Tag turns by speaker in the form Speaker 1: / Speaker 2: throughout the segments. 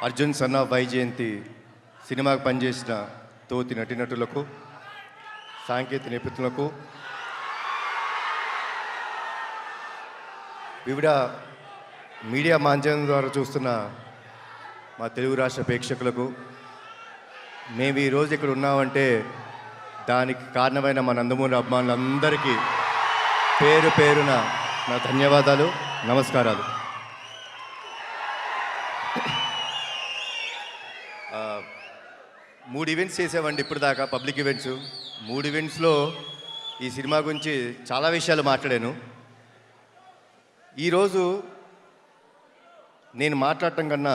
Speaker 1: Arjun son of Vyjayanthi సినిమాకు పనిచేసిన తోటి నటీనటులకు, సాంకేతిక నిపుణులకు, వివిధ మీడియా మాధ్యమం ద్వారా చూస్తున్న మా తెలుగు రాష్ట్ర ప్రేక్షకులకు, మేము ఈరోజు ఇక్కడ ఉన్నామంటే దానికి కారణమైన మా నందమూరి అభిమానులందరికీ పేరు పేరున నా ధన్యవాదాలు, నమస్కారాలు. మూడు ఈవెంట్స్ చేసామండి ఇప్పుడు దాకా, పబ్లిక్ ఈవెంట్స్. 3 ఈవెంట్స్లో ఈ సినిమా గురించి చాలా విషయాలు మాట్లాడాను. ఈరోజు నేను మాట్లాడటం కన్నా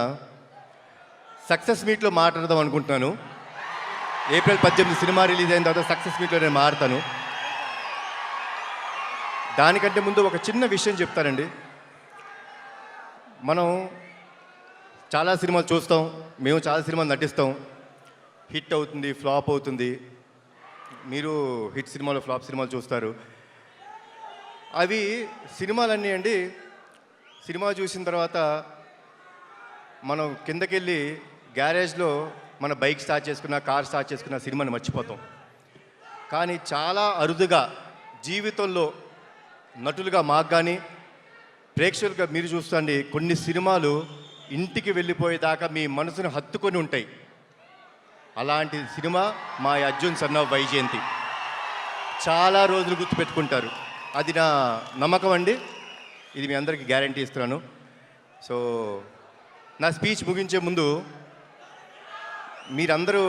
Speaker 1: సక్సెస్ మీట్లో మాట్లాడదాం అనుకుంటున్నాను. ఏప్రిల్ 18 సినిమా రిలీజ్ అయిన తర్వాత సక్సెస్ మీట్లో నేను మాట్లాడతాను. దానికంటే ముందు ఒక చిన్న విషయం చెప్తానండి. మనం చాలా సినిమాలు చూస్తాం, మేము చాలా సినిమాలు నటిస్తాం. హిట్ అవుతుంది, ఫ్లాప్ అవుతుంది. మీరు హిట్ సినిమాలు, ఫ్లాప్ సినిమాలు చూస్తారు. అవి సినిమాలన్నీ అండి, సినిమా చూసిన తర్వాత మనం కిందకెళ్ళి గ్యారేజ్లో మన బైక్ స్టార్ట్ చేసుకున్న, కార్ స్టార్ట్ చేసుకున్న సినిమాని మర్చిపోతాం. కానీ చాలా అరుదుగా జీవితంలో నటులుగా మాకు కానీ ప్రేక్షకులుగా మీరు చూస్తుండి కొన్ని సినిమాలు ఇంటికి వెళ్ళిపోయేదాకా మీ మనసును హత్తుకొని ఉంటాయి. అలాంటి సినిమా మా అర్జున్ సన్ ఆఫ్ వైజయంతి. చాలా రోజులు గుర్తుపెట్టుకుంటారు. అది నా నమ్మకం అండి. ఇది మీ అందరికీ గ్యారంటీ ఇస్తున్నాను. సో నా స్పీచ్ ముగించే ముందు మీరందరూ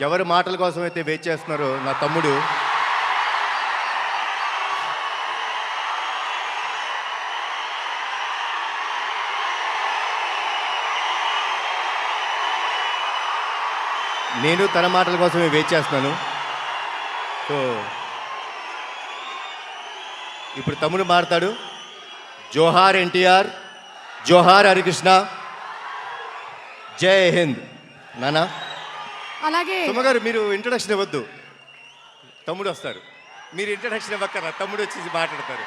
Speaker 1: ఎవరి మాటల కోసం అయితే వెయిట్ చేస్తున్నారో, నా తమ్ముడు నేను తన మాటల కోసమే వెయిట్ చేస్తున్నాను. సో ఇప్పుడు తమ్ముడు మాట్లాడు. జోహార్ ఎన్టీఆర్, జోహార్ హరికృష్ణ, జై హింద్. నానా
Speaker 2: అలాగే
Speaker 1: సుమగారు మీరు ఇంట్రడక్షన్ ఇవ్వద్దు, తమ్ముడు వస్తారు. మీరు ఇంట్రడక్షన్ ఇవ్వక్కరా, తమ్ముడు వచ్చేసి మాట్లాడతారు.